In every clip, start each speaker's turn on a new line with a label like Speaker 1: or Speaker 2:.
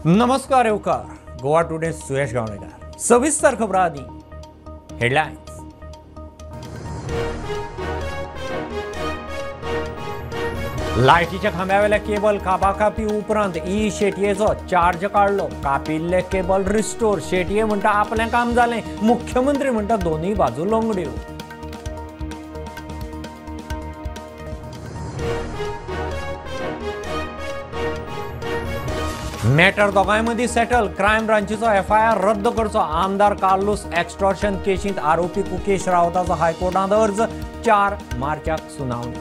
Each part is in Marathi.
Speaker 1: नमस्कार येवकार. गोवा टुडे सुयश गावणेकार. सविस्तर खबरां आदी हेडलायन्स. लायटीच्या खांब्यावेल्या केबल कापाकापी उपरांत शेटयेचो चार्ज काढलो. कापिल्ले केबल रिस्टोर. शेटये म्हणटा आपलें काम जालें. मुख्यमंत्री म्हणटा दोनूय बाजू लंगड्यो. मॅटर दोगांय मदीं सेटल. क्रायम ब्रांचीचो FIR रद्द करचो. आमदार कार्लोस एक्स्टॉर्शन केशींत आरोपी कुकेश रावताचो हायकोर्टांत अर्ज. 4 मार्चाक सुनावणी.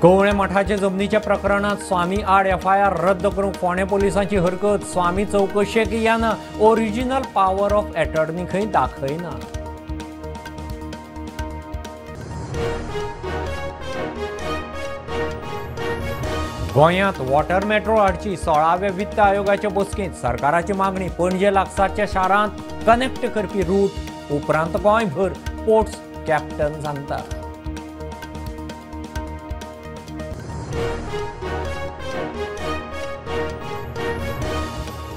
Speaker 1: कवळे मठाचे जमनीच्या प्रकरणात स्वामी आड FIR रद्द करूंक फोंडें पोलिसांची हरकत. स्वामी चवकशेक येना. ओरिजिनल पॉवर ऑफ एटर्नी खंय दाखयना. गोंयांत वॉटर मेट्रो हाडची. 16व्या वित्त आयोगाच्या बसकेंत सरकाराची मागणी. पणजे लागसारच्या शारांत कनेक्ट करपी रूट उपरांत गोंयभर पोर्ट्स कॅप्टन सांगता.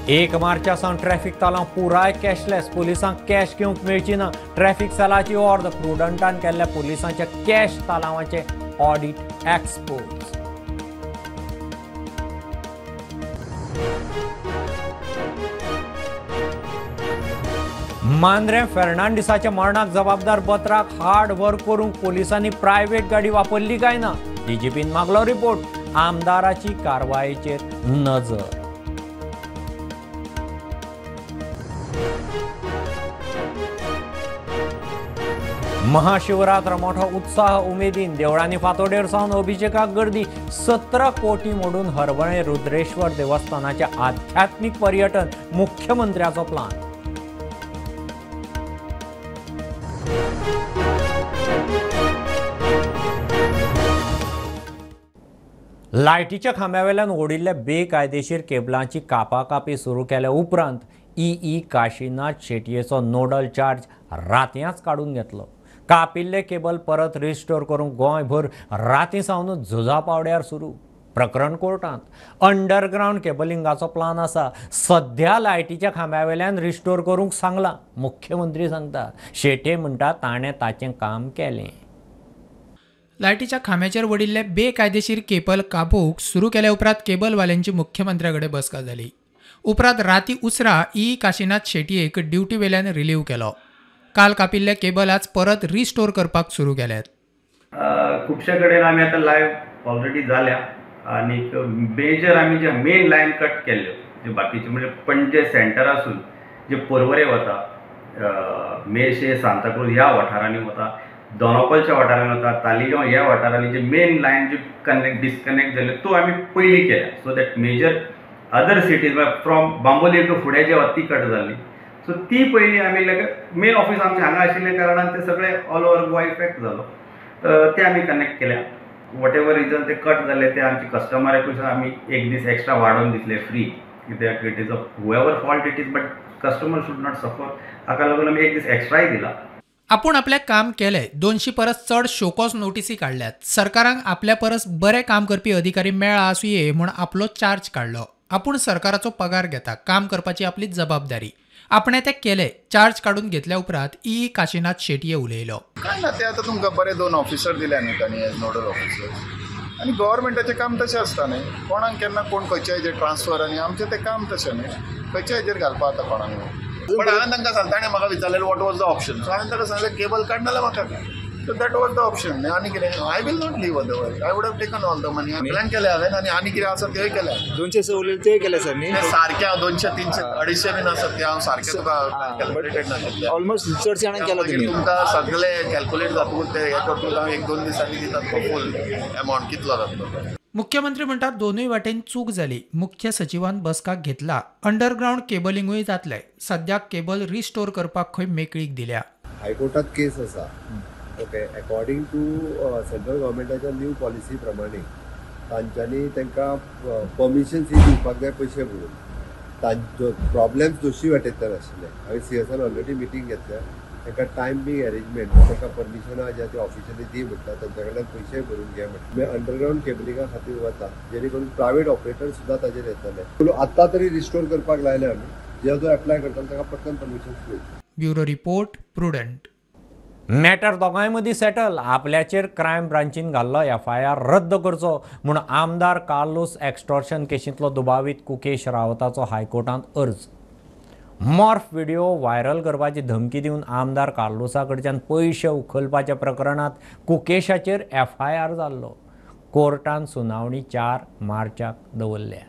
Speaker 1: एक मार्चासावन ट्रॅफिक तालांव पुराय कॅशलेस. पुलिसांक कॅश घेवंक मेळची ना. ट्रॅफिक सेलाची ऑर्द. प्रुडंटान केल्ल्या पुलिसांच्या कॅश तालावांचे ऑडिट एक्सपोज. मांद्रे फेर्नांडिसाच्या मरणाक जबाबदार बत्राक हार्ड वर्क करूंक पुलिसांनी प्रायव्हेट गाडी वापरली काय ना. DGPन मागलो रिपोर्ट. आमदाराची कारवायेचेर नजर. महाशिवरात्र मोठो उत्साह उमेदीन. देवळांनी फांतोडेर सावन अभिषेकाक गर्दी. 17 कोटी मोडून हरवळे रुद्रेश्वर देवस्थानाचे आध्यात्मिक पर्यटन. मुख्यमंत्र्याचो प्लान. लायटीच्या खांब्यावेल्यान ओडिल्ल्या बेकायदेशीर केबलांची कापाकापी सुरू केल्या उपरांत काशीनाथ शेटयेचो नोडल चार्ज रातयांच काडून घेतलो. कापिल्ले केबल परत रिस्टोर करूंक गोंयभर रातीं सावनूच झुजा पावड्यार सुरू. प्रकरण कोर्टांत. अंडरग्रावंड केबलिंगाचो प्लान आसा. सध्या लायटीच्या खांब्यावेल्यान रिस्टोर करूंक सांगलां. मुख्यमंत्री सांगता. शेटये म्हणटा ताणें ताचें काम केलें.
Speaker 2: लायटीच्या खांब्याचेर वडिल्ले बेकायदेशीर केबल कापूंक सुरू केल्या उपरांत केबलवाल्यांची मुख्यमंत्र्याकडे बसका जाली. उपरांत राती उसरा काशीनाथ शेटयेक ड्युटी वेल्यान रिलीव केलो. काल कापिल्ले केबल आज परत रिस्टोर करपाक सुरू केल्यात.
Speaker 3: खुबशे कडेन आमी आतां लायव्ह ऑलरेडी जाल्या आनी मेजर आमी जे मेन लायन कट केल्ल्यो जे बाकीचे म्हणजे पणजे सेंटरासून जे पर्वरे वता मेशे सांताक्रूज ह्या वाठारांनी वता. दोनापलच्या वाठारांनी वता. तालिगांव ह्या वाठारांनी जे मेन लायन जे डिस्कनेक्ट जाल्यो तो आमी पयलीं केल्या. So that major other cities from Bamboli to फुडें जे वता ती कट जाल्ली. सो ती पयलीं आमी मेन ऑफिस आमचें हांगा आशिल्ल्या कारणान ते सगळे ऑल ओवर गोवा इफेक्ट जालो. ते आमी कनेक्ट केल्या. वॉट एवर रिजन ते कट जाले ते आमचे कस्टमराकूय आमी एक दीस एक्स्ट्रा वाडोवन दितले फ्री. कित्याक it is however fault it is but customer should not suffer. हाका लागून आमी एक दीस एक्स्ट्राय दिला.
Speaker 2: आपूण आपलें काम केलें. 200 परस चड शोकॉस नोटीसी काडल्यात. सरकाराक आपल्या परस बरें काम करपी अधिकारी मेळ्ळा आसुये म्हूण आपलो चार्ज काडलो. आपूण सरकाराचो पगार घेता. काम करपाची आपली जबाबदारी. आपणें तें केलें. चार्ज काडून घेतल्या उपरांत काशीनाथ शेटये उलयलो.
Speaker 4: काय ना ते आतां तुमकां बरे 2 ऑफिसर दिल्या न्ही तांणी एज नोडल ऑफिसर. आनी गव्हर्मेंटाचें काम तशें आसता न्ही. कोणाक केन्ना कोण खंयच्या हेजेर ट्रान्सफर आनी आमचें तें काम तशें न्ही. खंयच्या हेजेर घालपा आतां कोणाक. पण हांवें तांकां सांगलें. ताणें म्हाका विचारलें what was the option. So हांवें ताका सांगलें केबल काड नाल्यार म्हाका. So that was the option. आनी कितें I will not leave otherwise. I would have taken all the money. Plan केलें हांवें आनी कितें आसा तेंय केलें.
Speaker 5: 200 उरलेले ते केले सर न्ही.
Speaker 4: सारकें 200 300 250 बीन आसत ते हांव सारकें तुका कॅल्क्युलेटेड नासलें.
Speaker 5: ऑलमोस्ट चडशें हांवें केलो तुमी.
Speaker 4: तुमकां सगळें कॅल्क्युलेट जातकूच ते हे करतलो. हांव 1-2 दिसांनी दितात तो फूल एमावंट कितलो जातलो.
Speaker 2: मुख्यमंत्री म्हणटात दोनूय वाटेन चूक जाली. मुख्य सचिवान बसकाक घेतला. अंडरग्रावंड केबलिंगूय जातलें. सद्याक केबल रिस्टोर करपाक खंय मेकळीक दिल्या.
Speaker 6: हायकोर्टात केस आसा. ओके. अकॉर्डिंग टू सेंट्रल गव्हर्मेंटाच्या न्यू पॉलिसी प्रमाणे तांच्यांनी तांकां परमिशन्स दिवपाक जाय पयशे भरून. तांच्यो प्रॉब्लेम्स दोशी वाटेंतल्यान आशिल्ले. हांवें CSन ऑलरेडी मिटींग घेतल्या. ताका टायम बींग अरेंजमेंट ताका परमिशनां ज्या ते ऑफिशियली दी म्हटलं तांच्या कडल्यान पयशे भरून घे म्हटलं अंडरग्रावंड केबलिंगा खातीर वता जेणे करून प्रायवेट ऑपरेटर सुद्दां ताजेर येतले आतां तरी रिस्टोर करपाक लायले आमी जे जो एप्लाय करता ताका पटकन परमिशन मेळटा.
Speaker 2: Bureau report prudent.
Speaker 1: मॅटर दोगांय मदीं सेटल. आपल्याचेर क्रायम ब्रांचीन घाल्लो FIR रद्द करचो म्हूण आमदार कार्लोस एक्स्टॉर्शन केशींतलो दुबावीत कुकेश रावताचो हायकोर्टांत अर्ज. मॉर्फ व्हिडिओ व्हायरल करपाची धमकी दिवन आमदार कार्लोसा कडच्यान पयशे उखलपाच्या प्रकरणांत कुकेशाचेर FIR जाल्लो. कोर्टान सुनावणी 4 मार्चाक दवरल्या.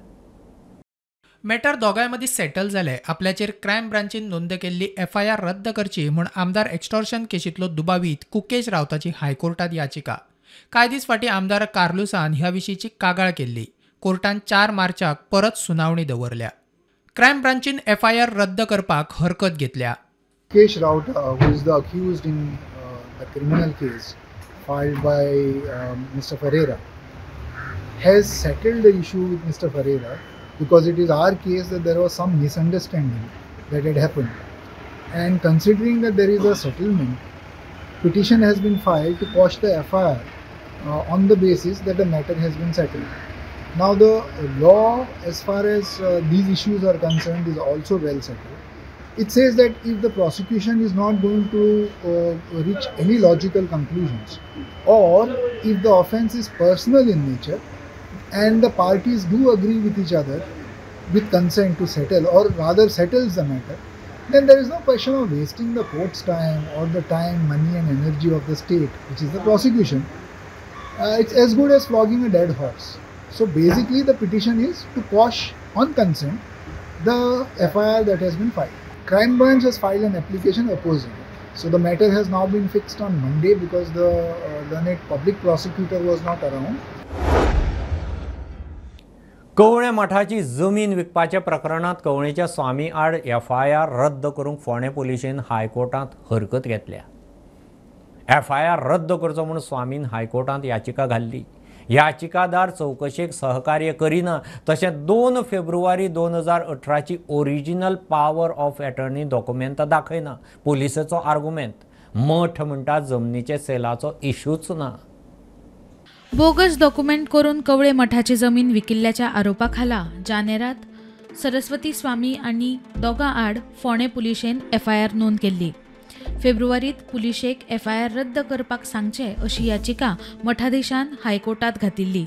Speaker 2: मॅटर दोगांय मदीं सेटल जाले. आपल्याचेर क्रायम ब्रांचीन नोंद केल्ली FIR रद्द करची म्हूण आमदार एक्स्टॉर्शन केशींतलो दुबावीत कुकेश रावताची हायकोर्टात याचिका. कांय दीस फाटीं आमदार कार्लोसान ह्या विशींची कागाळ केल्ली. कोर्टान 4 मार्चाक परत सुनावणी दवरल्या. क्रायम ब्रांचीन FIR रद्द करपाक हरकत घेतल्या.
Speaker 7: Mukesh Rauta, who is the accused in the criminal case filed by Mr. Ferreira, has settled the issue with Mr. Ferreira because it is our case that there was some misunderstanding that had happened. And considering that there is a settlement, petition has been filed to quash the FIR on the basis that the matter has been settled. Now the law as far as these issues are concerned is also well settled. It says that if the prosecution is not going to reach any logical conclusions, or if the offence is personal in nature and the parties do agree with each other with consent to settle, or rather settles the matter, then there is no question of wasting the court's time or the time, money and energy of the state, which is the prosecution. It's as good as flogging a dead horse. So basically the petition is to quash on consent the FIR that has been filed. Crime branch has filed an application opposing it. So the matter has now been fixed on Monday because the learned public prosecutor was not around.
Speaker 1: Kavale मठाची जमीन विकपाच्या प्रकरणात कवळेच्या स्वामी आड FIR रद्द करूंक फोंडे पुलिशेन हायकोर्टांत हरकत घेतल्या. FIR रद्द करचो म्हूण स्वामीन हायकोर्टांत याचिका घाल्ली. याचिकादार चौकशेक सहकार्य करिना तशेंच 2 फेब्रुवारी 2018ची ओरिजिनल पॉवर ऑफ एटर्नी डॉक्युमेंटां दाखयना. पुलिसाचो आर्ग्युमेंट. मठ म्हणटा जमनीचे सेलाचो इशूच ना.
Speaker 8: बोगस डॉक्युमेंट करून कवळे मठाची जमीन विकिल्ल्याच्या आरोपाखाला जानेरात सरस्वती स्वामी आनी दोगां आड फोंडे पुलिशेन FIR नोंद केल्ली. फेब्रुवारीत पुलिशेक FIR रद्द करपाक सांगचे अशी याचिका मठाधीशान हायकोर्टात घातिल्ली.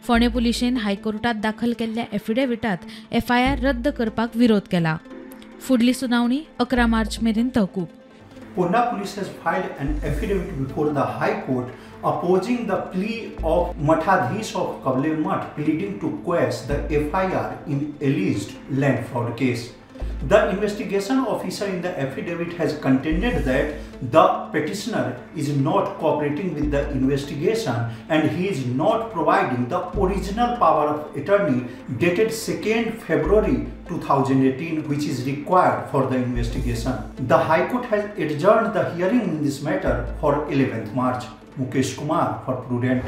Speaker 8: फोंडे पुलिशेन हायकोर्टात दाखल केल्ल्या एफिडेविटात FIR रद्द करपाक विरोध केला. फुडली सुनावणी 11 मार्च मेरेन तहकूब.
Speaker 9: Pune police has filed an affidavit before the High Court opposing the plea of Mathadhish of Kavle Math pleading to quash the FIR in alleged land fraud case. The investigation officer in the affidavit has contended that the petitioner is not cooperating with the investigation and he is not providing the original power of attorney dated 2nd February 2018 which is required for the investigation. The High Court has adjourned the hearing in this matter for 11th March. Mukesh Kumar for Prudent.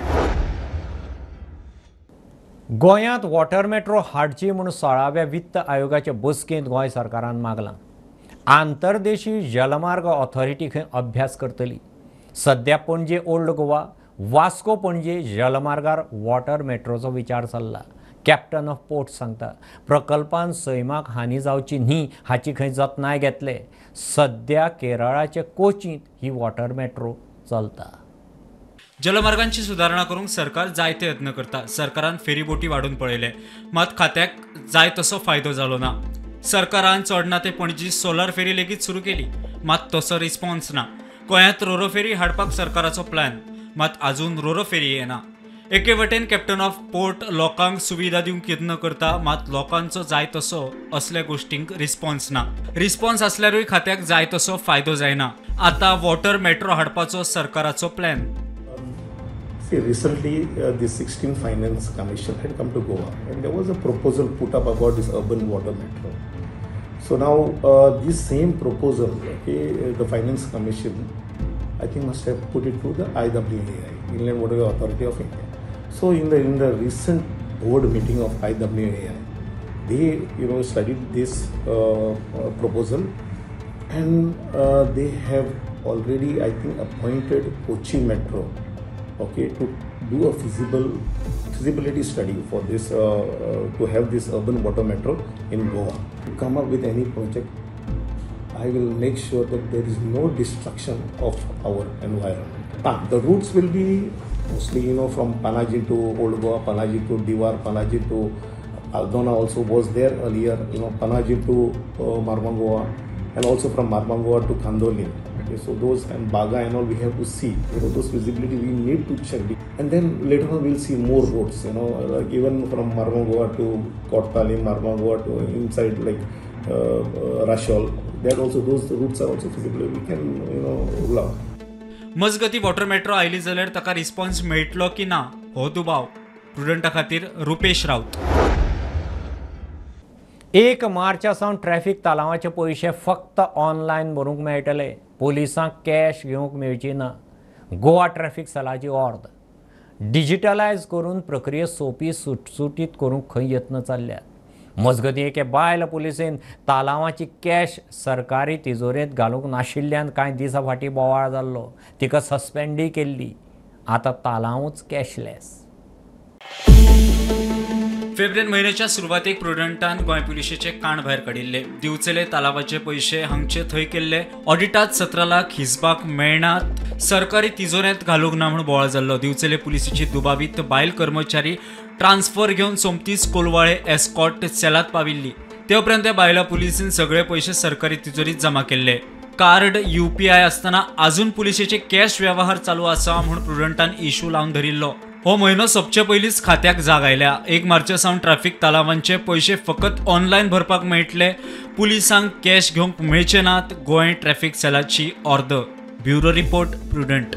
Speaker 1: गोंयांत वॉटर मेट्रो हाडची म्हूण 16व्या वित्त आयोगाचे बसकेंत गोंय सरकारान मागलां. आंतरदेशीय जलमार्ग ऑथॉरिटी खंय अभ्यास करतली. सध्या पणजे ओल्ड गोवा, वास्को पणजे जलमार्गार वॉटर मेट्रोचो विचार चल्ला. कॅप्टन ऑफ पोर्ट सांगता प्रकल्पान सैमाक हानी जावची न्ही हाची खंय जतनाय घेतले. सध्या केरळाचे कोचींत ही वॉटर मेट्रो चलता.
Speaker 10: जलमार्गांची सुधारणा करूंक सरकार जायते यत्न करता. सरकारान फेरीबोटी वाडून पळयले मात खात्याक जाय तसो फायदो जालो ना. सरकारान चोडना ते पणजी सोलार फेरी लेगीत सुरू केली मात तसो रिस्पॉन्स ना. गोंयांत रोरो फेरी हाडपाक सरकाराचो प्लॅन मात आजून रोरो फेरी येना. एके वटेन कॅप्टन ऑफ पोर्ट लोकांक सुविधा दिवंक यत्न करता मात लोकांचो जाय तसो असल्या गोष्टींक रिस्पॉन्स ना. रिस्पॉन्स आसल्यारूय खात्याक जाय तसो फायदो जायना. आतां वॉटर मेट्रो हाडपाचो सरकाराचो plan.
Speaker 11: See, recently the 16th Finance Commission had come to Goa and there was a proposal put up about this urban water metro. So now this same proposal, the Finance Commission, I think must have put it to the IWAI, Inland Waterway Authority of India. So in the recent board meeting of IWAI, they studied this proposal and they have already, I think, appointed Kochi Metro, okay, to do a feasibility study for this, to have this urban water metro in Goa. To come up with any project, I will make sure that there is no destruction of our environment. The routes will be mostly, from Panaji to Old Goa, Panaji to Diwar, Panaji to Aldona also was there earlier, Panaji to Marmangoa, and also from Marmangoa to Khandoli. Okay, so those, and Baga and all, we have to see, those feasibility we need to check. And then later on we'll see more roads, like even from Marmangoa to Kottali, Marmangoa to inside like Rashol. That also, those routes are also feasible. We can, roll out.
Speaker 10: मजगती वॉटर मेट्रो आयली जाल्यार ताका रिस्पॉन्स मेळटलो की ना हो दुबाव प्रुडंटा खातीर रुपेश राऊत.
Speaker 1: 1 मार्चा सावन ट्रॅफिक तालावाचे पयशे फक्त ऑनलायन भरूंक मेळटले. पोलिसांक कॅश घेवंक मेळची ना. गोवा ट्रॅफिक सेलाची ऑर्द. डिजिटलायज करून प्रक्रिया सोपी सुटसुटीत करूंक खंय यत्न चल्ल्यात. मजगती एके बायल पुलिसेन तालावाची कॅश सरकारी तिजोरेंत घालूंक नाशिल्ल्यान कांय दिसा फाटीं बोवाळ जाल्लो. तिका सस्पेंडूय केल्ली. आतां तालावूच कॅशलेस.
Speaker 10: फेब्रुवारी म्हयन्याच्या सुरवातेक प्रुडंटान गोंय पुलिशेचे काण भायर काडिल्ले. दिवचले तालावाचे पयशे हांगचे थंय केल्ले. ऑडिटांत 17 लाख हिसबाक मेळनात. सरकारी तिजोऱ्यांत घालूंक ना म्हूण बोवाळ जाल्लो. दिवचले पुलिसेची दुबावीत बायल कर्मचारी ट्रान्सफर घेवन सोमतीच कोलवाळे एस्कॉट सेलात पाविल्ली. ते उपरांत बायला पुलिसेन सगळे पयशे सरकारी तिजोरीत जमा केल्ले. कार्ड UPI आसतना अजून पुलिशेचे कॅश व्यवहार चालू आसा म्हूण प्रुडंटान इश्यू लावन धरिल्लो. हो म्हयनो सोंपचे पयलींच खात्याक जाग आयल्या. 1 मार्चा सावन ट्रॅफिक तालावांचे पयशे फकत ऑनलायन भरपाक मेळटले. पुलिसांक कॅश घेवंक मेळचे नात. गोंय ट्रॅफिक सेलाची ऑर्द. Bureau report Prudent.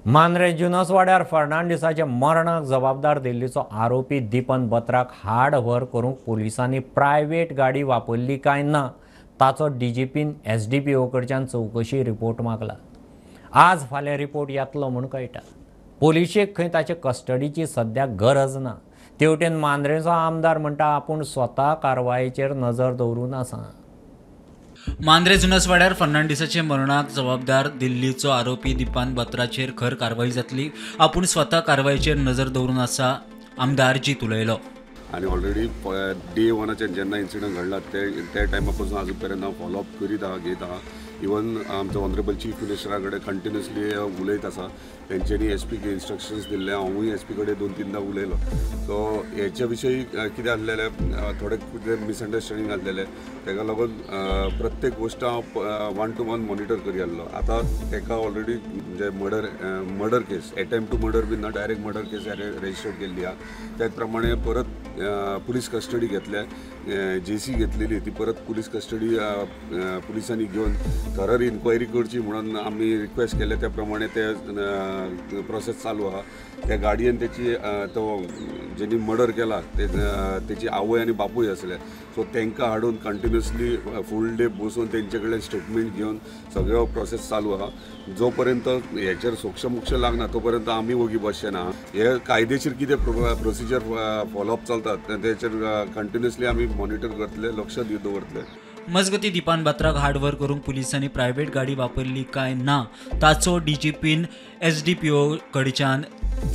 Speaker 1: Mandrem Junas वाड्यार फर्नांडिसाच्या मरणाक जबाबदार दिल्लीचो आरोपी दीपन बत्राक हाड व्हर करूंक पुलिसांनी प्रायवेट गाडी वापरली काय ना ताचो DGPन SDPO कडच्यान चवकशी रिपोर्ट मागला. आज फाल्यां रिपोर्ट येतलो म्हूण कळटा. पुलिशेक खंय ताचे कस्टडीची सद्या गरज ना. तेवटेन मांद्रेचो आमदार म्हणटा आपूण स्वता कारवायेचेर नजर दवरून आसा.
Speaker 10: मांद्रे जुनसवाड्यार फर्नांडिसाचे मरणाक जबाबदार दिल्लीचो आरोपी दीपन बत्राचेर खर कारवाई जातली. आपूण स्वता कारवायेचेर नजर दवरून आसा. आमदार जीत उलयलो.
Speaker 12: आणि ऑलरेडी डे 1 जेन्ना इन्सिडंट घडला त्या टायमा पासून आजून पर्यंत हांव फॉलोअप करीत आहा, घेत आहा. इवन आमचो ऑनरेबल चीफ मिनिस्टरा कडेन कंटिन्युअसली उलयत आसा. तेंच्यांनी SPक इन्स्ट्रक्शन्स दिल्ले. हांवूय SP कडेन 2-3दा उलयलो. सो हेच्या विशयी कितें आसलेले थोडे कितें मिसअंडरस्टँडींग आसलेले ताका लागून प्रत्येक गोश्ट हांव 1 to 1 मॉनिटर करी आसलो. आतां ताका ऑलरेडी म्हणजे murder case attempt to murder बी ना, डायरेक्ट मर्डर केस रजिस्टर्ड केल्ली आहा. त्याच प्रमाणे परत पुलीस कस्टडी घेतल्या. JC घेतलेली ती परत पुलीस कस्टडी पुलिसांनी घेवन थरर इन्क्वायरी करची म्हणून आमी रिक्वेस्ट केले. त्या प्रमाणे ते प्रोसेस चालू आहा. त्या गाडयेन त्याची तो जेणी मर्डर केला त्याची आवय आणि बापूय आसले. सो तांकां हाडून कंटिन्युअसली फूल डे बसून तेंचे कडल्यान स्टेटमेंट घेवन सगळो प्रोसेस चालू आहा. जो पर्यंत हेचेर सोक्षमोक्ष लागना तो पर्यंत आमी वगी बसचे ना. हे कायदेशीर कितें प्रोसिजर फॉलोअप चलतात तेचेर कंटिन्युअसली आमी मॉनिटर करतले, लक्ष दवरतले.
Speaker 10: मजगती दीपन बत्राक हार्डवर करूंक पुलिसांनी प्रायव्हेट गाडी वापरली काय ना ताचो DGPन SDPO कडच्यान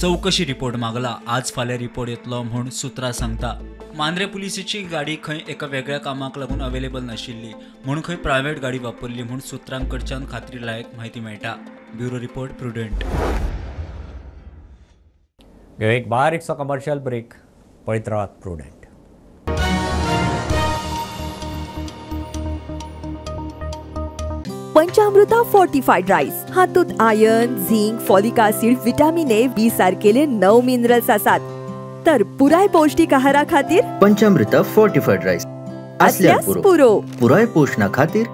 Speaker 10: चौकशी रिपोर्ट मागला. आज फाल्यां रिपोर्ट येतलो म्हूण सुत्रां सांगता. मांद्रे पुलिसेची गाडी खंय एका वेगळ्या कामाक लागून अवेलेबल नाशिल्ली म्हूण खंय प्रायव्हेट गाडी वापरली म्हूण सुत्रां कडच्यान खात्री लायक म्हायती मेळटा. Bureau report prudent.
Speaker 1: एक बारीकसो कमर्शियल ब्रेक. पळयत रावात प्रुडंट.
Speaker 13: पंचामृता फोर्टिफाईड राईस हातूंत iron, zinc, folic acid, vitamin A, B सारकेले 9 minerals आसात. तर पुराय पौष्टिक आहारा खातीर
Speaker 14: पंचामृता फोर्टिफाईड राईस असल्यार पुरो. पुराय पोषणा खातीर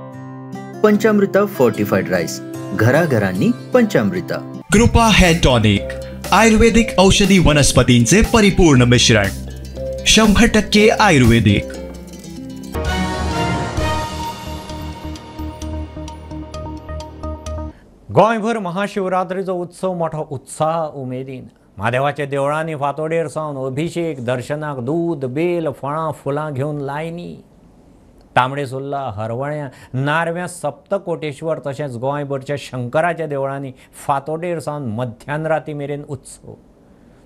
Speaker 14: पंचामृता फोर्टिफाईड राईस. घराघरांनी पंचामृता.
Speaker 15: कृपा हेअर टॉनिक आयुर्वेदिक औषधी वनस्पतींचे परिपूर्ण मिश्रण. 100% आयुर्वेदिक.
Speaker 1: गोंयभर महाशिवरात्रीचो उत्सव मोठो उत्साह उमेदीन. म्हादेवाच्या देवळांनी फांतोडेर सावन अभिषेक, दर्शनाक दूद, बेल, फळां, फुलां घेवन लायनी. तांबडे सुर्ला, हरवळ्या, नारव्या, सप्तकोटेश्वर तशेंच गोंयभरच्या शंकराच्या देवळांनी फांतोडेर सावन मध्यान राती मेरेन उत्सव.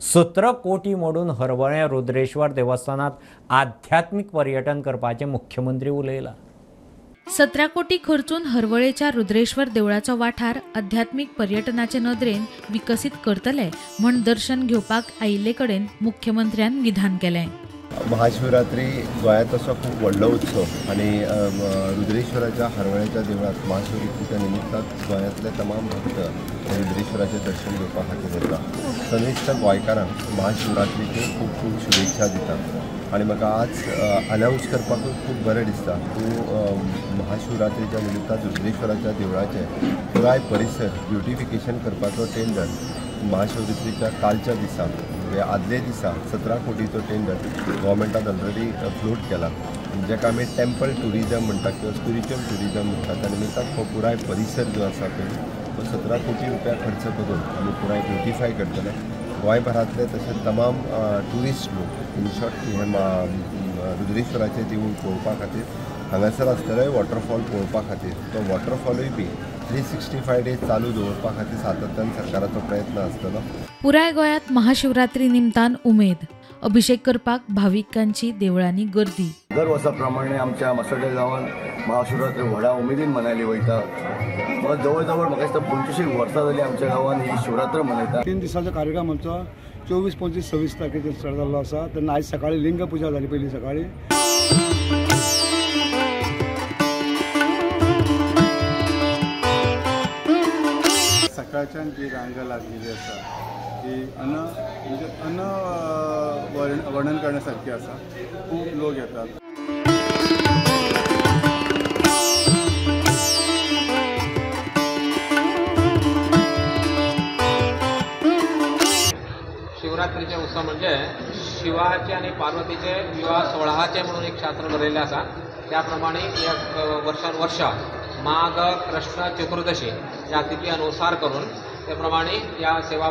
Speaker 1: 17 कोटी मोडून हरवळ्या रुद्रेश्वर देवस्थानात आध्यात्मिक पर्यटन करपाचे मुख्यमंत्री उलयला.
Speaker 8: 17 कोटी खर्चून हरवळेच्या रुद्रेश्वर देवळाचो वाठार आध्यात्मिक पर्यटनाचे नदरेन विकसीत करतले म्हण दर्शन घेवपाक आयिल्ले कडेन मुख्यमंत्र्यान विधान केलें.
Speaker 6: महाशिवरात्री गोंयांत असो खूब व्हडलो उत्सव आनी रुद्रेश्वराच्या हरवळ्याच्या देवळांत महाशिवरात्रीच्या निमित्तान गोंयांतले तमाम भक्त रुद्रेश्वराचें दर्शन घेवपा खातीर येता. समेस्त गोंयकारांक महाशिवरात्रीच्यो खूब खूब शुभेच्छा दिता. आनी म्हाका आज अनाउन्स करपाकूय खूब बरें दिसता तूं महाशिवरात्रीच्या निमित्तान रुद्रेश्वराच्या देवळाचें पुराय परिसर ब्युटिफिकेशन करपाचो टेंडर महाशिवरात्रीच्या कालच्या दिसा म्हणजे आदले दिसा 17 कोटीचो टेंडर गव्हर्मेंटान ऑलरेडी फ्लोट केला. जेका आमी टेम्पल टुरिजम म्हणटा किंवा स्पिरिच्युअल टुरिजम म्हणटा त्या निमित्तान हो पुराय परिसर जो आसा तो 17 कोटी रुपया खर्च करून आमी पुराय ब्युटिफाय करतले. गोंयभरांतले तशेंच तमाम ट्युरिस्ट लोक इन शॉर्ट हे रुद्रेश्वराचें देवूळ पळोवपा खातीर हांगासर आसतले वॉटरफॉल पळोवपा खातीर. तो वॉटरफॉलूय बी 365 डेज चालू दवरपा खातीर सातत्यान सरकाराचो प्रयत्न आसतलो.
Speaker 8: पुराय गोंयांत महाशिवरात्री निमतान उमेद. अभिषेक करपाक भाविकांची देवळांनी गर्दी.
Speaker 16: दर वर्सा प्रमाणे आमच्या मसर्डे गांवांत महाशिवरात्री व्हडा उमेदीन मनयली वयता. जवळ जवळ म्हाका दिसता 25 वर्सां जालीं आमच्या गांवांत ही शिवरात्र मनयता. 3 दिसांचो कार्यक्रम आमचो 24, 25, 26 तारखेचेर स्टार्ट जाल्लो आसा. तेन्ना आयज सकाळीं लिंग पुजा जाली पयली सकाळीं. सकाळच्यान जी रांग लागलेली आसा ती अन्न वर्णन करण्यासारखी आसा. खूब लोक येतात.
Speaker 17: शिवरात्रीचे उत्सव म्हणजे शिवाचे आणि पार्वतीचे विवाह सोहळाचे म्हणून एक शास्त्र बरयल्लें आसा. त्या प्रमाणे वर्षानुवर्ष माघ कृष्ण चतुर्दशी या तिथी अनुसार करून त्या प्रमाणे या सेवा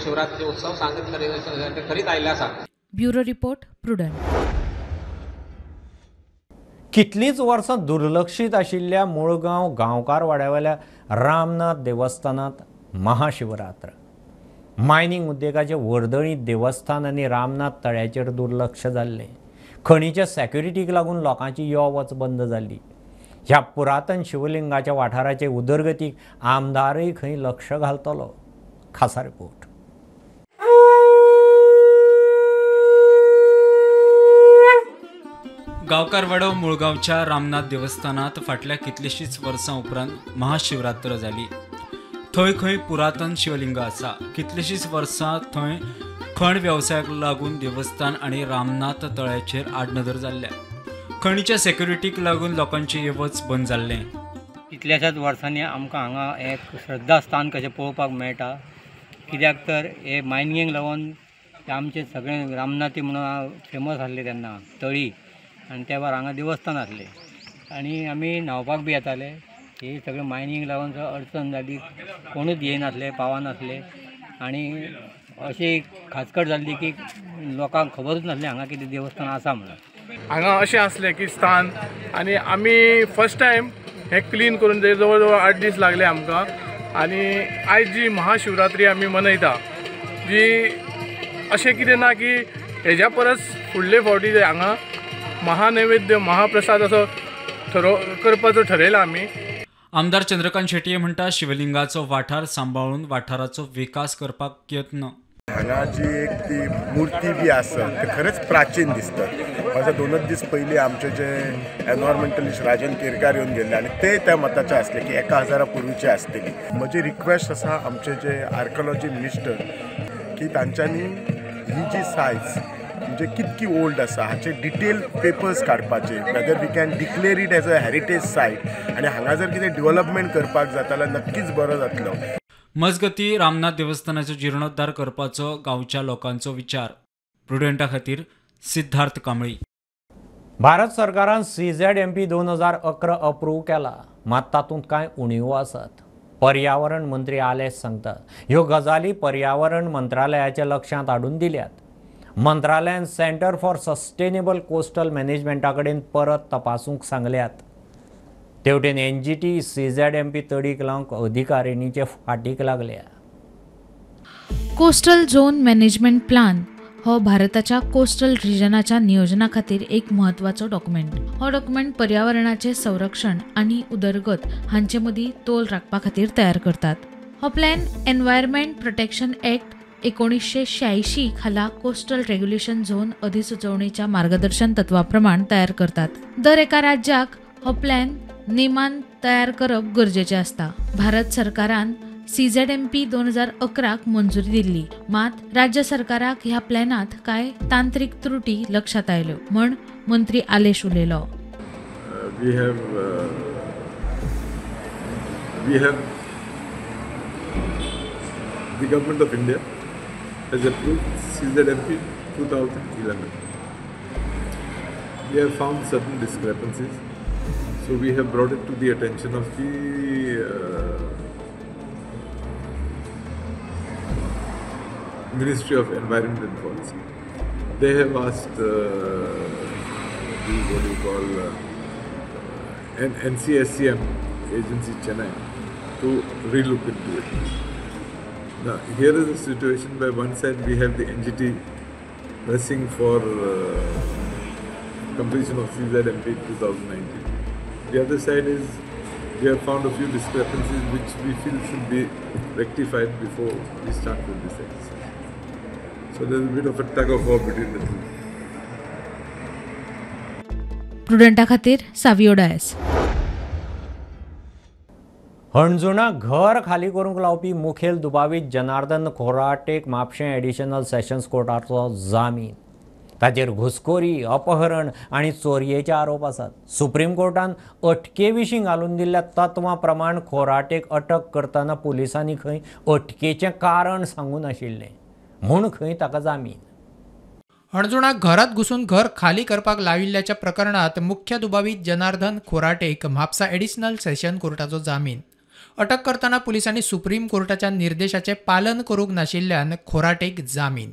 Speaker 17: शिवरात्री उत्सव सांगत करीत आयिल्ले आसा.
Speaker 8: Bureau report prudent.
Speaker 1: कितलींच वर्सां दुर्लक्षीत आशिल्ल्या मुळगांव गांवकार वाड्यावेल्या रामनाथ देवस्थानात महाशिवरात्र. मायनिंग उद्देगाचे वर्दळीत देवस्थान आनी रामनाथ तळ्याचेर दुर्लक्ष जाल्लें. खणीच्या सॅक्युरिटीक लागून लोकांची यो वच बंद जाली. ह्या पुरातन शिवलिंगाच्या वाठाराचे उदरगतीक आमदारय खंय लक्ष घालतलो. खासा रिपोर्ट.
Speaker 10: गांवकारवाडो मुळगांवच्या रामनाथ देवस्थानात फाटल्या कितलीशींच वर्सां उपरांत महाशिवरात्र जाली. थंय खंय पुरातन शिवलिंग आसा. कितलीशींच वर्सां थंय खण वेवसायाक लागून देवस्थान आनी रामनाथ तळ्याचेर आडनदर जाल्ल्या. खणीच्या सेक्युरिटीक लागून लोकांचें येवच बंद जाल्लें.
Speaker 18: कितल्याशाच वर्सांनी आमकां हांगा एक श्रद्धास्थान कशें पळोवपाक मेळटा. कित्याक तर हे मायनिंगेक लागून आमचे सगळे रामनाथी म्हणून फेमस आसले तेन्ना तळी आनी त्या भायर हांगा देवस्थान आसलें आनी आमी न्हांवपाक बी येताले. हे सगळें मायनिंग लागून अडचण जाली. कोणूच येनासले पावनासले आनी अशी खाचकट जाल्ली की लोकांक खबरूच नासलें हांगा कितें देवस्थान आसा म्हणून.
Speaker 19: हांगा अशें आसलें की स्थान आनी आमी फर्स्ट टायम हें क्लीन करून जवळ जवळ 8 दीस लागले आमकां. आनी आयज जी महाशिवरात्री आमी मनयता जी अशें कितें ना की हेज्या परस फुडले फावटी हांगा महानैवेद्य महाप्रसाद असो करपाचो ठरयला आमी.
Speaker 10: आमदार चंद्रकांत शेटये म्हणटा शिवलिंगाचो वाठार सांबाळून वाठाराचो विकास करपाक यत्न.
Speaker 20: हांगा जी एक ती मुर्ती बी आसा ते खरेंच प्राचीन दिसता. माझ्या 2 दीस पयलीं आमचे जे एनवायरमेंटलिस्ट राजन केरकार येवन गेल्ले आनी ते त्या मताचे आसले की 1000 पूर्वीचे आसतली. म्हजी रिक्वेस्ट आसा आमचे जे आर्किओलॉजी मिनिस्टर की तांच्यांनी ही जी सायज म्हणजे कितकी ओल्ड आसा हाचे डिटेल पेपर्स काडपाचे. Whether we can declare it as a heritage site आनी हांगा जर कितें डेव्हलपमेंट करपाक जाता जाल्यार नक्कीच बरो जातलो.
Speaker 10: मजगती रामनाथ देवस्थानाचो जीर्णोद्धार करपाचो गांवच्या लोकांचो विचार. प्रुडंटा खातीर सिद्धार्थ कांबळी.
Speaker 1: भारत सरकारान CZMP 2011 अप्रूव्ह केला. मात तातूंत कांय उणीव आसात. पर्यावरण मंत्री आलेस सांगतात ह्यो गजाली पर्यावरण मंत्रालयाच्या लक्षांत हाडून दिल्यात. मंत्रालयान सेंटर फॉर सस्टेनेबल कोस्टल मॅनेजमेंटा कडेन परत तपासूंक सांगल्यात. तेवटेन NGT CZMP तडीक लावंक अधिकारिणीचे फाटीक लागल्या.
Speaker 8: कोस्टल झोन मॅनेजमेंट प्लान हो भारताच्या कोस्टल रिजनाच्या नियोजना खातीर एक म्हत्वाचो डॉक्युमेंट. हो डॉक्युमेंट पर्यावरणाचे संरक्षण आणि उदरगत हांचे मदीं तोल राखपा खातीर तयार करतात. हो प्लॅन एनवायरमेंट प्रोटेक्शन ॲक्ट 1986 खाला कोस्टल रेग्युलेशन झोन अधिसुचोवणेच्या मार्गदर्शन तत्वाप्रमाण तयार करतात. दर एका राज्याक हो प्लॅन नेमान तयार करप गरजेचें आसता. भारत सरकारान CZMP 2011 मंजुरी दिल्ली, मात राज्य सरकाराक ह्या प्लॅनात कांय तांत्रिक त्रुटी लक्षात आयल्यो म्हण मंत्री आलेश उलयलो.
Speaker 21: We have the government of India has approved CZMP 2011. We have found certain discrepancies, so we have brought it to the attention of the Ministry of Environment and Policy. They have asked NCSCM agency Chennai to relook into it. Now here is a situation where one side we have the NGT pressing for completion of CZMP 2019. The other side is we have found a few discrepancies which we feel should be rectified before we start with this exercise. So there is a bit of a tug of war between the two.
Speaker 8: प्रुडंटा खातीर सावियो डायस.
Speaker 1: हणजुणा घर खाली करूंक लावपी मुखेल दुबावीत जनार्दन खोराटेक म्हापशें एडिशनल सेशन्स कोर्टाचो जामीन. ताचेर घुसखोरी, अपहरण आनी चोरयेचे आरोप आसात. सुप्रीम कोर्टान अटके विशीं घालून दिल्ल्या तत्वां प्रमाण खोराटेक अटक करतना पुलिसांनी खंय अटकेचें कारण सांगून नाशिल्लें म्हूण खंय ताका जामीन.
Speaker 2: हणजुणाक घरात घुसून घर खाली करपाक लाविल्ल्याच्या प्रकरणात मुख्य दुबावीत जनार्दन खोराटेक म्हापसा एडिशनल सेशन कोर्टाचो जामीन. अटक करतना पुलिसांनी सुप्रीम कोर्टाच्या निर्देशाचे पालन करूंक नाशिल्ल्यान खोराटेक जामीन.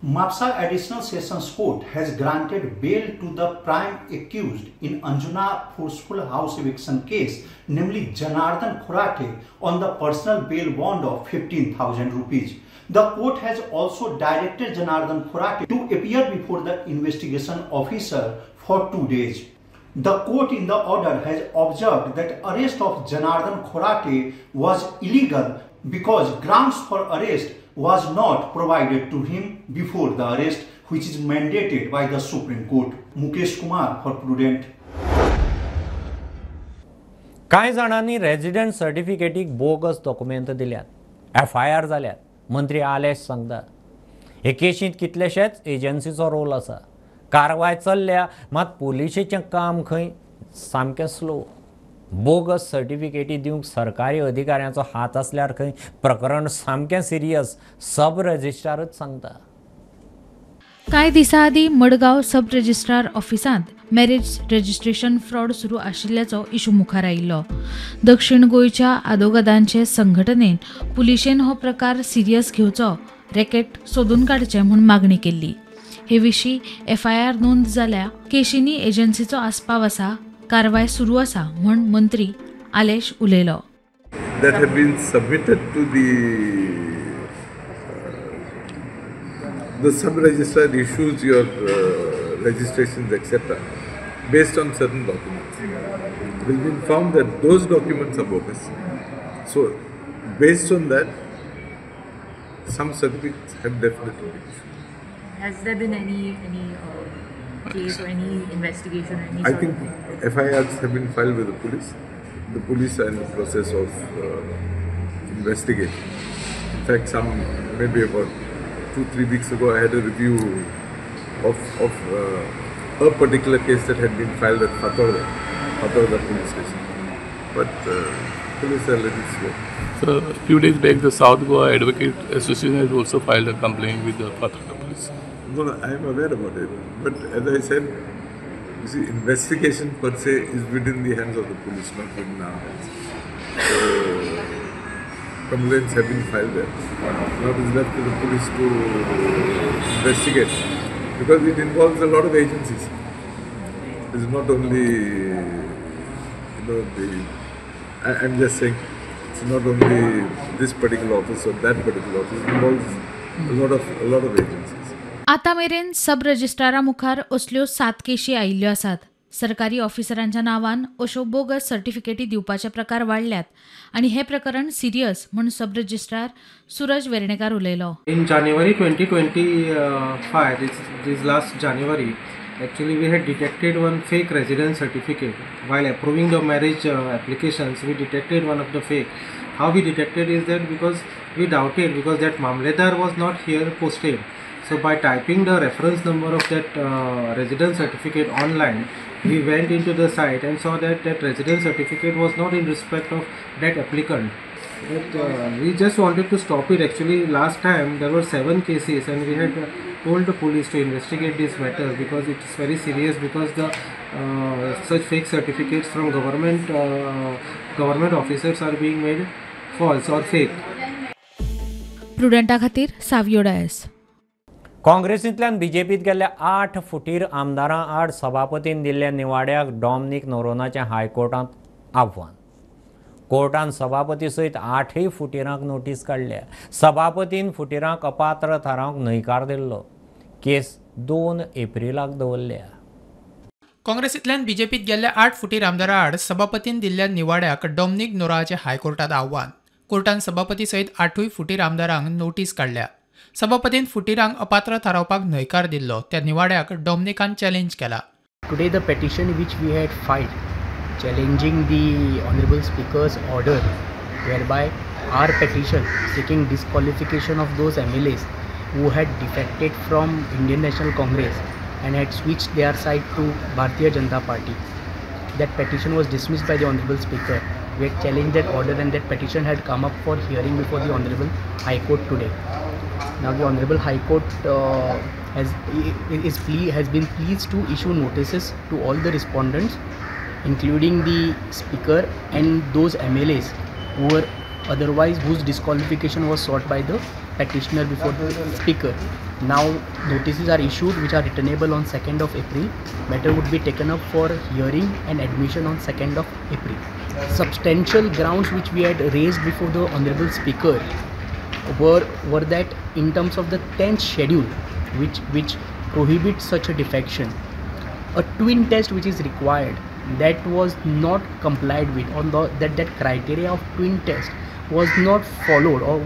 Speaker 9: Mapsa Additional Sessions Court has granted bail to the prime accused in Anjuna forceful house eviction case, namely Janardhan Khorate, on the personal bail bond of 15,000 rupees. The court has also directed Janardhan Khorate to appear before the investigation officer for 2 days. The court in the order has observed that arrest of Janardhan Khorate was illegal because grounds for arrest was not provided to him before the arrest, which is mandated by the Supreme Court. Mukesh Kumar for Prudent.
Speaker 1: कांय जाणांनी रेजिडेंट सर्टिफिकेटीक बोगस डॉक्युमेंट दिल्यात. FIR जाल्यात. मंत्री आलेश सांगतात. हे केशींत कितलेशेच एजन्सीचो रोल आसा. कारवाय चल्ल्या, मात पुलिशेचें काम खंय सामकें स्लो. बोगस सर्टिफिकेटी दिवंक सरकारी अधिकाऱ्यांचो हात आसल्यार खंय प्रकरण सामकें सिरियस, सब रजिस्ट्रारच सांगता.
Speaker 8: कांय दिसां आदीं मडगांव सब रजिस्ट्रार ऑफिसांत मॅरेज रजिस्ट्रेशन फ्रॉड सुरू आशिल्ल्याचो इशू मुखार आयिल्लो. दक्षिण गोंयच्या आदोगादांचे संघटनेन पुलिशेन हो प्रकार सिरियस घेवचो, रॅकेट सोदून काडचें म्हूण मागणी केल्ली. हे विशीं FIR नोंद जाल्या. केशींनी एजन्सीचो आस्पाव आसा, कारवाय सुरू आसा म्हूण मंत्री आलेश उलयलो.
Speaker 21: That have been submitted to the sub-registrar issues your registrations etc. based on certain documents. It will be found that those documents are bogus. So based on that, some certificates have definitely been issued.
Speaker 22: Has there been any case or any investigation or any
Speaker 21: I think FIRs have been filed with the police. The police are in the process of investigating. In fact, maybe about 2-3 weeks ago, I had a review of a particular case that had been filed at Fatorda police station. But police are a little slow.
Speaker 23: So a few days back, the South Goa Advocate Association has also filed a complaint with the Fatorda police.
Speaker 21: No, I am aware about it. But as I said, you see, investigation per se is within the hands of the police, not within our hands. So complaints have been filed there. Now it is left to the police to investigate because it involves a lot of agencies. It's not only, I'm just saying, it's not only this particular office or that particular office. It involves a lot of agencies.
Speaker 8: आता मेरेन सब रजिस्ट्रारा मुखार असल्यो 7 केशी आयिल्ल्यो आसात. सरकारी ऑफिसरांच्या नांवान अश्यो बोगस सर्टिफिकेटी दिवपाचे प्रकार वाडल्यात आनी हे प्रकरण सिरियस म्हूण सब रजिस्ट्रार सूरज वेर्णेकार उलयलो.
Speaker 3: In January 2025, this last January, actually we had detected one fake residence certificate. While approving the marriage applications, we detected one of the fake. How we detected is that because we doubted, because that Mamledar was not here posted. So by typing the reference number of that residence certificate online, we went into the site and saw that that residence certificate was not in respect of that applicant. But we just wanted to stop it. Actually, last time there were 7 cases and we had told the police to investigate this matter because it is very serious, because the such fake certificates from government officers are being made false or fake.
Speaker 8: प्रुडंटा खातीर सावियो डायस.
Speaker 1: काँग्रेसींतल्यान बीजेपीत गेल्ल्या 8 फुटीर आमदारां आड सभापतीन दिल्ल्या निवाड्याक डॉमनीक नोरोनाचें हायकोर्टांत आव्हान. कोर्टान सभापती सयत 8 फुटीरांक नोटीस काडल्या. सभापतीन फुटीरांक अपात्र थारावंक न्हयकार दिल्लो. केस 2 एप्रिलाक दवरल्या.
Speaker 2: काँग्रेसींतल्यान बीजेपीत गेल्ल्या 8 फुटीर आमदारां आड सभापतीन दिल्ल्या निवाड्याक डॉमनीक नोरोनाचें हायकोर्टात आव्हान. कोर्टान सभापती सयत 8 फुटीर आमदारांक नोटीस काडल्या. सभापतीन फुटीरांक अपात्र थारावपाक न्हयकार दिल्लो. त्या निवाड्याक डॉमनिकान चॅलेंज केला.
Speaker 4: Today the petition which we had filed challenging the Honorable Speaker's order, whereby our petition seeking disqualification of those MLAs who had defected from Indian National Congress and had switched their side to Bharatiya Janata Party. That petition was dismissed by the Honorable Speaker. We had challenged that order and that petition had come up for hearing before the Honorable High Court today. Now the Honorable High Court has been pleased to issue notices to all the respondents, including the Speaker and those MLAs who were otherwise whose disqualification was sought by the petitioner before the Speaker. Now notices are issued which are returnable on 2nd of April. Matter would be taken up for hearing and admission on 2nd of April. Substantial grounds which we had raised before the Honorable Speaker were that in terms of the 10th schedule which prohibits such a defection, a twin test which is required, that was not complied with. On that criteria of twin test was not followed or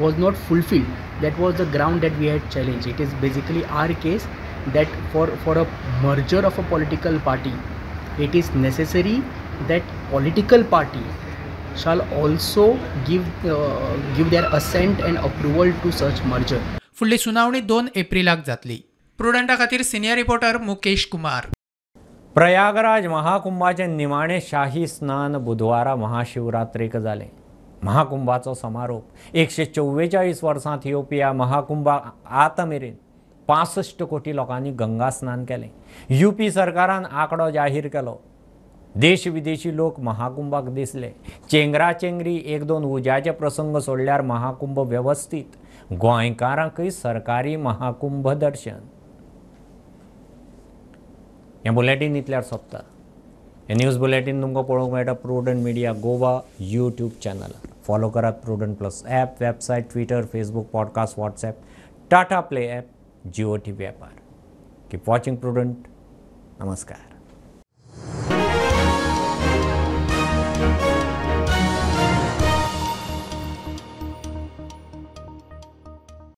Speaker 4: was not fulfilled. That was the ground that we had challenged. It is basically our case that for a merger of a political party, it is necessary that political party shall also give their assent and approval to such merger.
Speaker 2: फुडली सुनावणी 2 एप्रिलाक जातली. प्रुडंटा खातीर सिनियर रिपोर्टर मुकेश कुमार.
Speaker 1: प्रयागराज महाकुंभाचे निमाणे शाही स्नान बुधवारा महाशिवरात्रेक जालें. महाकुंभाचो समारोप 144 वर्सांत येवपी ह्या महाकुंभाक आतामेरेन 65 कोटी लोकांनी गंगा स्नान केलें. यूपी सरकारान आंकडो जाहीर केलो. देश विदेशी लोक महाकुंभाक दिसले. चेंगराचेंगरी 1-2 उज्याचे प्रसंग सोडल्यार महाकुंभ व्यवस्थीत. गोंयकारांकय सरकारी महाकुंभ दर्शन. हें बुलेटीन इतल्यार सोंपता. हे न्यूज बुलेटीन तुमकां पळोवंक मेळटा Prudent media Goa YouTube channel. Follow करात Prudent plus app, website, Twitter, Facebook, podcast, WhatsApp, Tata play app, Jio TV ॲपार. Keep watching Prudent. नमस्कार.